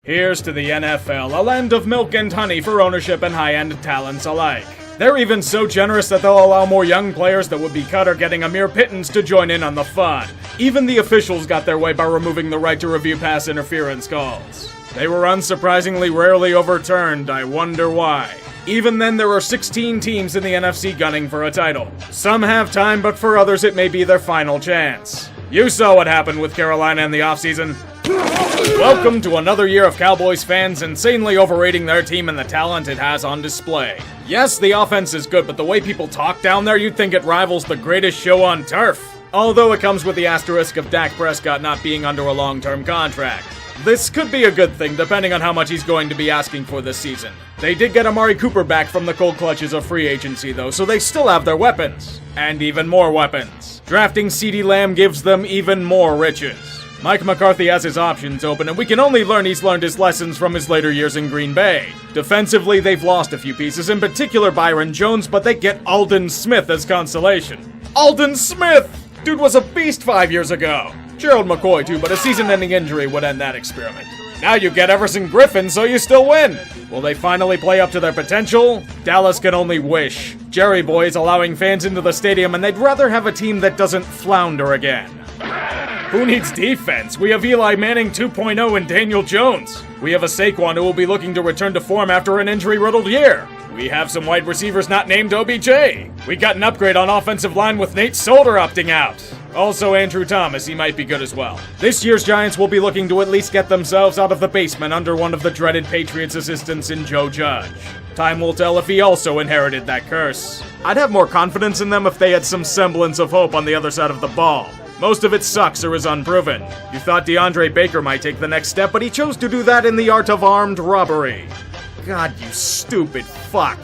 Here's to the NFL, a land of milk and honey for ownership and high-end talents alike. They're even so generous that they'll allow more young players that would be cut or getting a mere pittance to join in on the fun. Even the officials got their way by removing the right to review pass interference calls. They were unsurprisingly rarely overturned, I wonder why. Even then, there are 16 teams in the NFC gunning for a title. Some have time, but for others it may be their final chance. You saw what happened with Carolina in the offseason. Welcome to another year of Cowboys fans insanely overrating their team and the talent it has on display. Yes, the offense is good, but the way people talk down there, you'd think it rivals the greatest show on turf. Although it comes with the asterisk of Dak Prescott not being under a long-term contract. This could be a good thing, depending on how much he's going to be asking for this season. They did get Amari Cooper back from the cold clutches of free agency, though, so they still have their weapons. And even more weapons. Drafting CeeDee Lamb gives them even more riches. Mike McCarthy has his options open, and we can only learn he's learned his lessons from his later years in Green Bay. Defensively, they've lost a few pieces, in particular Byron Jones, but they get Aldon Smith as consolation. Aldon Smith! Dude was a beast 5 years ago. Gerald McCoy too, but a season-ending injury would end that experiment. Now you get Everson Griffin, so you still win. Will they finally play up to their potential? Dallas can only wish. Jerry Boy is allowing fans into the stadium, and they'd rather have a team that doesn't flounder again. Who needs defense? We have Eli Manning 2.0 and Daniel Jones. We have a Saquon who will be looking to return to form after an injury-riddled year. We have some wide receivers not named OBJ. We got an upgrade on offensive line with Nate Solder opting out. Also Andrew Thomas, he might be good as well. This year's Giants will be looking to at least get themselves out of the basement under one of the dreaded Patriots assistants in Joe Judge. Time will tell if he also inherited that curse. I'd have more confidence in them if they had some semblance of hope on the other side of the ball. Most of it sucks or is unproven. You thought DeAndre Baker might take the next step, but he chose to do that in the art of armed robbery. God, you stupid fuck.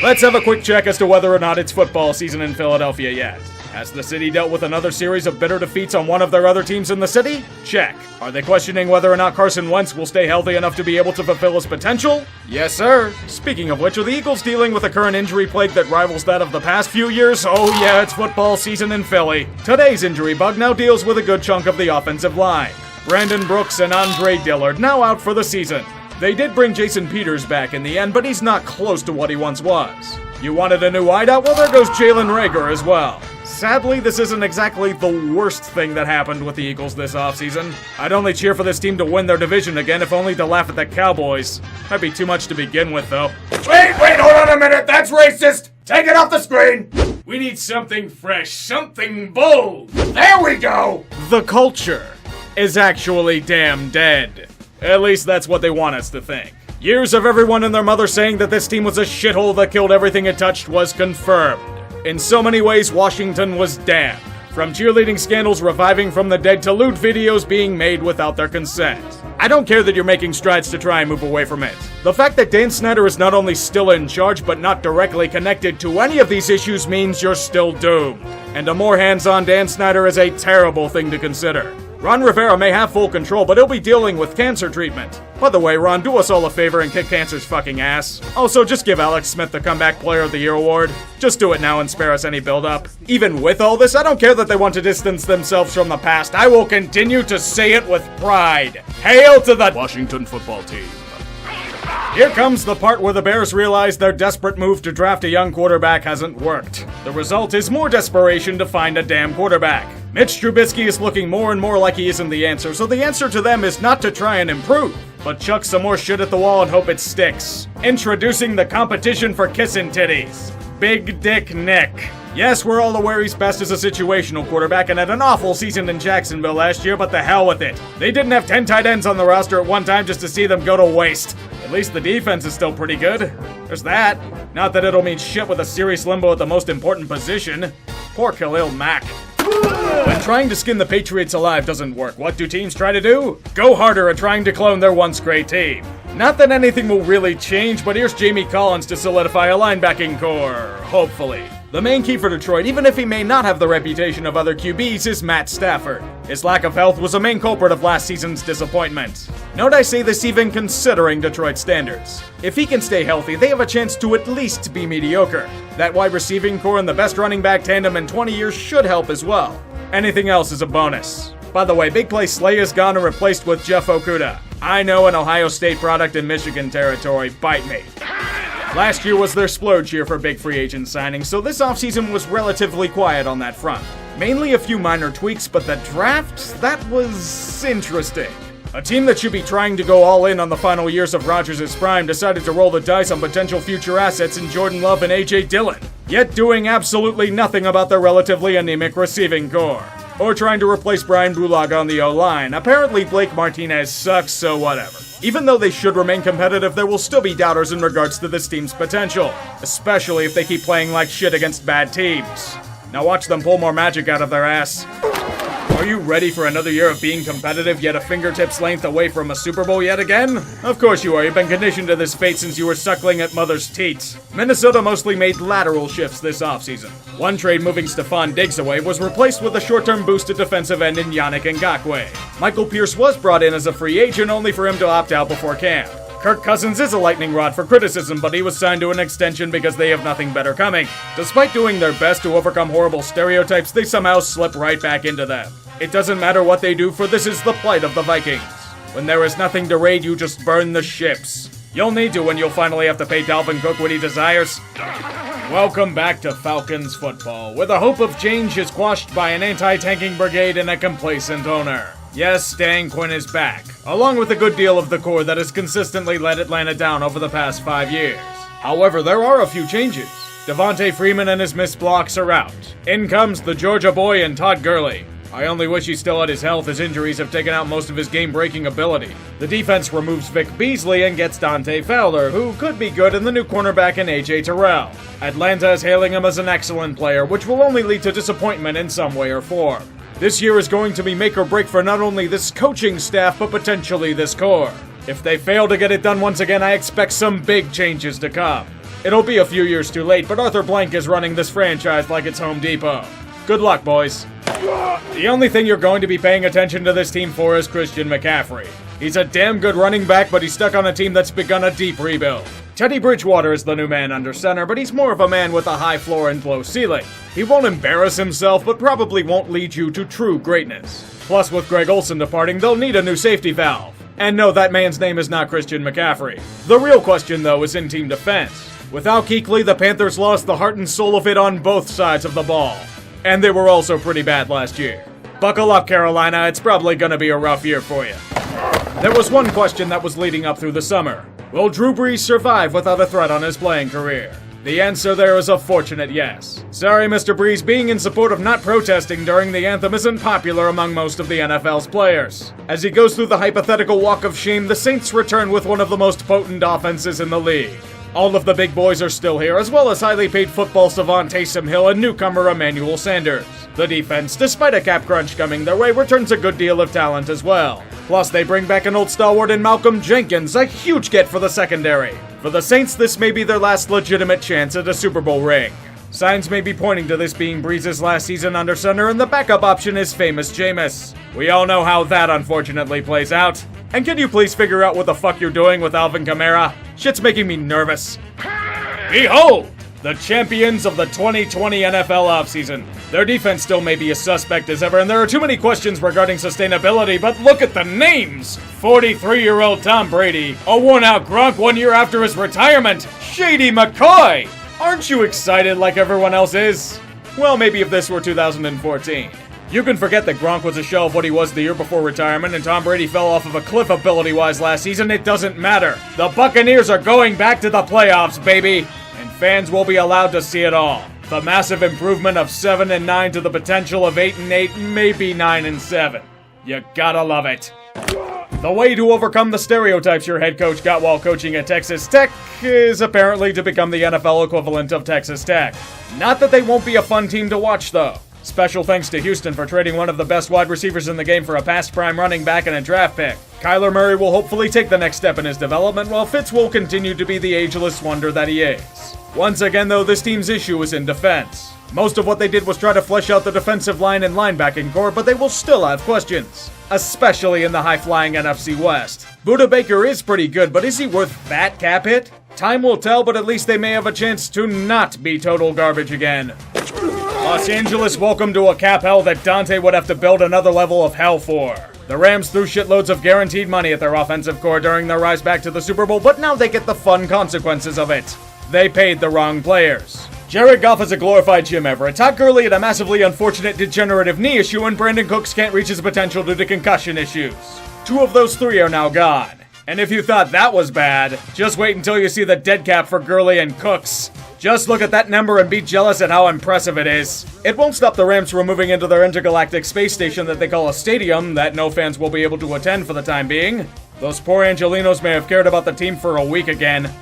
Let's have a quick check as to whether or not it's football season in Philadelphia yet. Has the city dealt with another series of bitter defeats on one of their other teams in the city? Check. Are they questioning whether or not Carson Wentz will stay healthy enough to be able to fulfill his potential? Yes, sir. Speaking of which, are the Eagles dealing with a current injury plague that rivals that of the past few years? Oh yeah, it's football season in Philly. Today's injury bug now deals with a good chunk of the offensive line. Brandon Brooks and Andre Dillard now out for the season. They did bring Jason Peters back in the end, but he's not close to what he once was. You wanted a new wideout? Well, there goes Jalen Reagor as well. Sadly, this isn't exactly the worst thing that happened with the Eagles this offseason. I'd only cheer for this team to win their division again, if only to laugh at the Cowboys. Might be too much to begin with, though. Wait, hold on a minute, that's racist! Take it off the screen! We need something fresh, something bold! There we go! The culture is actually damn dead. At least that's what they want us to think. Years of everyone and their mother saying that this team was a shithole that killed everything it touched was confirmed. In so many ways, Washington was damned. From cheerleading scandals reviving from the dead to lewd videos being made without their consent. I don't care that you're making strides to try and move away from it. The fact that Dan Snyder is not only still in charge, but not directly connected to any of these issues means you're still doomed. And a more hands-on Dan Snyder is a terrible thing to consider. Ron Rivera may have full control, but he'll be dealing with cancer treatment. By the way, Ron, do us all a favor and kick cancer's fucking ass. Also, just give Alex Smith the Comeback Player of the Year award. Just do it now and spare us any build-up. Even with all this, I don't care that they want to distance themselves from the past. I will continue to say it with pride. Hail to the Washington football team. Here comes the part where the Bears realize their desperate move to draft a young quarterback hasn't worked. The result is more desperation to find a damn quarterback. Mitch Trubisky is looking more and more like he isn't the answer, so the answer to them is not to try and improve, but chuck some more shit at the wall and hope it sticks. Introducing the competition for kissin' titties. Big Dick Nick. Yes, we're all aware he's best as a situational quarterback and had an awful season in Jacksonville last year, but the hell with it. They didn't have 10 tight ends on the roster at one time just to see them go to waste. At least the defense is still pretty good. There's that. Not that it'll mean shit with a serious limbo at the most important position. Poor Khalil Mack. When trying to skin the Patriots alive doesn't work, what do teams try to do? Go harder at trying to clone their once great team. Not that anything will really change, but here's Jamie Collins to solidify a linebacking core, hopefully. The main key for Detroit, even if he may not have the reputation of other QBs, is Matt Stafford. His lack of health was a main culprit of last season's disappointment. Note I say this even considering Detroit standards. If he can stay healthy, they have a chance to at least be mediocre. That wide receiving core and the best running back tandem in 20 years should help as well. Anything else is a bonus. By the way, Big Play Slay is gone and replaced with Jeff Okuda. I know, an Ohio State product in Michigan territory, bite me. Last year was their splurge year for big free agent signings, so this offseason was relatively quiet on that front. Mainly a few minor tweaks, but the draft, that was interesting. A team that should be trying to go all in on the final years of Rodgers' prime decided to roll the dice on potential future assets in Jordan Love and A.J. Dillon, yet doing absolutely nothing about their relatively anemic receiving core. Or trying to replace Brian Bulaga on the O-line. Apparently Blake Martinez sucks, so whatever. Even though they should remain competitive, there will still be doubters in regards to this team's potential, especially if they keep playing like shit against bad teams. Now watch them pull more magic out of their ass. Are you ready for another year of being competitive, yet a fingertip's length away from a Super Bowl yet again? Of course you are. You've been conditioned to this fate since you were suckling at mother's teats. Minnesota mostly made lateral shifts this offseason. One trade moving Stephon Diggs away was replaced with a short-term boost at defensive end in Yannick Ngakoue. Michael Pierce was brought in as a free agent, only for him to opt out before camp. Kirk Cousins is a lightning rod for criticism, but he was signed to an extension because they have nothing better coming. Despite doing their best to overcome horrible stereotypes, they somehow slip right back into them. It doesn't matter what they do, for this is the plight of the Vikings. When there is nothing to raid, you just burn the ships. You'll need to when you'll finally have to pay Dalvin Cook what he desires. Welcome back to Falcons football, where the hope of change is quashed by an anti-tanking brigade and a complacent owner. Yes, Dan Quinn is back, along with a good deal of the core that has consistently let Atlanta down over the past 5 years. However, there are a few changes. Devontae Freeman and his missed blocks are out. In comes the Georgia boy and Todd Gurley. I only wish he still had his health, as injuries have taken out most of his game-breaking ability. The defense removes Vic Beasley and gets Dante Fowler, who could be good in the new cornerback in A.J. Terrell. Atlanta is hailing him as an excellent player, which will only lead to disappointment in some way or form. This year is going to be make or break for not only this coaching staff, but potentially this core. If they fail to get it done once again, I expect some big changes to come. It'll be a few years too late, but Arthur Blank is running this franchise like it's Home Depot. Good luck, boys. The only thing you're going to be paying attention to this team for is Christian McCaffrey. He's a damn good running back, but he's stuck on a team that's begun a deep rebuild. Teddy Bridgewater is the new man under center, but he's more of a man with a high floor and low ceiling. He won't embarrass himself, but probably won't lead you to true greatness. Plus, with Greg Olsen departing, they'll need a new safety valve. And no, that man's name is not Christian McCaffrey. The real question, though, is in team defense. Without Kuechly, the Panthers lost the heart and soul of it on both sides of the ball. And they were also pretty bad last year. Buckle up, Carolina, it's probably gonna be a rough year for you. There was one question that was leading up through the summer. Will Drew Brees survive without a threat on his playing career? The answer there is a fortunate yes. Sorry, Mr. Brees, being in support of not protesting during the anthem isn't popular among most of the NFL's players. As he goes through the hypothetical walk of shame, the Saints return with one of the most potent offenses in the league. All of the big boys are still here, as well as highly paid football savant Taysom Hill and newcomer Emmanuel Sanders. The defense, despite a cap crunch coming their way, returns a good deal of talent as well. Plus, they bring back an old stalwart in Malcolm Jenkins, a huge get for the secondary. For the Saints, this may be their last legitimate chance at a Super Bowl ring. Signs may be pointing to this being Brees' last season under center, and the backup option is famous Jameis. We all know how that unfortunately plays out. And can you please figure out what the fuck you're doing with Alvin Kamara? Shit's making me nervous. Behold! The champions of the 2020 NFL offseason. Their defense still may be as suspect as ever, and there are too many questions regarding sustainability, but look at the names! 43-year-old Tom Brady, a worn-out Gronk 1 year after his retirement, Shady McCoy! Aren't you excited like everyone else is? Well, maybe if this were 2014. You can forget that Gronk was a shell of what he was the year before retirement, and Tom Brady fell off of a cliff ability-wise last season. It doesn't matter. The Buccaneers are going back to the playoffs, baby! And fans will be allowed to see it all. The massive improvement of 7-9 to the potential of 8-8, maybe 9-7. You gotta love it. The way to overcome the stereotypes your head coach got while coaching at Texas Tech is apparently to become the NFL equivalent of Texas Tech. Not that they won't be a fun team to watch, though. Special thanks to Houston for trading one of the best wide receivers in the game for a past prime running back and a draft pick. Kyler Murray will hopefully take the next step in his development, while Fitz will continue to be the ageless wonder that he is. Once again, though, this team's issue is in defense. Most of what they did was try to flesh out the defensive line and linebacking core, but they will still have questions. Especially in the high-flying NFC West. Budda Baker is pretty good, but is he worth that cap hit? Time will tell, but at least they may have a chance to not be total garbage again. Los Angeles, welcome to a cap hell that Dante would have to build another level of hell for. The Rams threw shitloads of guaranteed money at their offensive core during their rise back to the Super Bowl, but now they get the fun consequences of it. They paid the wrong players. Jared Goff is a glorified Jim Everett, Todd Gurley had a massively unfortunate degenerative knee issue, and Brandon Cooks can't reach his potential due to concussion issues. 2 of those 3 are now gone. And if you thought that was bad, just wait until you see the dead cap for Gurley and Cooks. Just look at that number and be jealous at how impressive it is. It won't stop the Rams from moving into their intergalactic space station that they call a stadium that no fans will be able to attend for the time being. Those poor Angelinos may have cared about the team for a week again.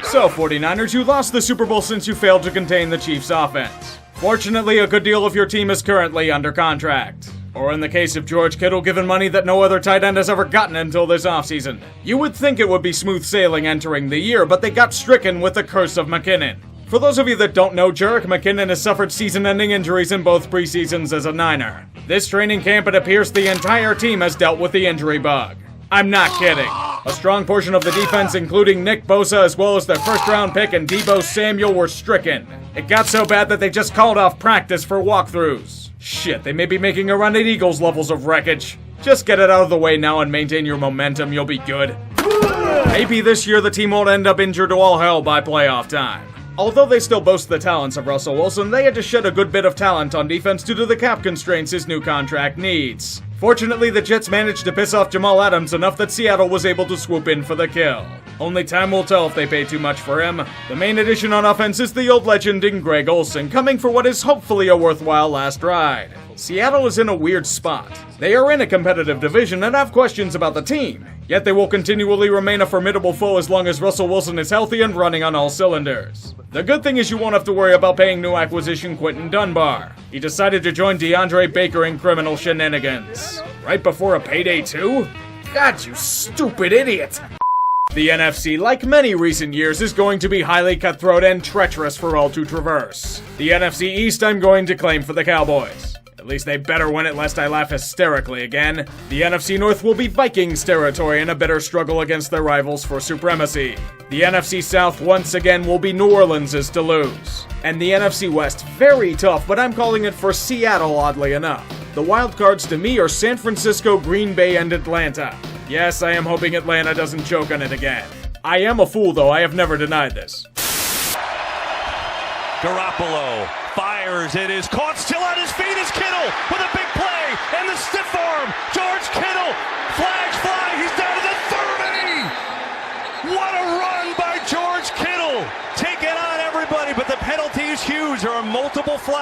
So, 49ers, you lost the Super Bowl since you failed to contain the Chiefs' offense. Fortunately, a good deal of your team is currently under contract. Or in the case of George Kittle, given money that no other tight end has ever gotten until this offseason. You would think it would be smooth sailing entering the year, but they got stricken with the curse of McKinnon. For those of you that don't know, Jerick McKinnon has suffered season-ending injuries in both preseasons as a Niner. This training camp, it appears the entire team has dealt with the injury bug. I'm not kidding. A strong portion of the defense, including Nick Bosa as well as their first-round pick and Deebo Samuel, were stricken. It got so bad that they just called off practice for walkthroughs. Shit, they may be making a run at Eagles levels of wreckage. Just get it out of the way now and maintain your momentum, you'll be good. Maybe this year the team won't end up injured to all hell by playoff time. Although they still boast the talents of Russell Wilson, they had to shed a good bit of talent on defense due to the cap constraints his new contract needs. Fortunately, the Jets managed to piss off Jamal Adams enough that Seattle was able to swoop in for the kill. Only time will tell if they pay too much for him. The main addition on offense is the old legend in Greg Olsen, coming for what is hopefully a worthwhile last ride. Seattle is in a weird spot. They are in a competitive division and have questions about the team, yet they will continually remain a formidable foe as long as Russell Wilson is healthy and running on all cylinders. The good thing is you won't have to worry about paying new acquisition Quentin Dunbar. He decided to join DeAndre Baker in criminal shenanigans. Right before a payday too? God, you stupid idiot! The NFC, like many recent years, is going to be highly cutthroat and treacherous for all to traverse. The NFC East I'm going to claim for the Cowboys. At least they better win it lest I laugh hysterically again. The NFC North will be Vikings territory in a bitter struggle against their rivals for supremacy. The NFC South once again will be New Orleans' to lose. And the NFC West, very tough, but I'm calling it for Seattle oddly enough. The wild cards to me are San Francisco, Green Bay, and Atlanta. Yes, I am hoping Atlanta doesn't choke on it again. I am a fool though, I have never denied this. Garoppolo fires, it is caught, still on his feet is Kittle with a big play, and the stiff arm, George Kittle, flags fly, he's down to the 30! What a run by George Kittle! Taking on everybody, but the penalty is huge, there are multiple flags.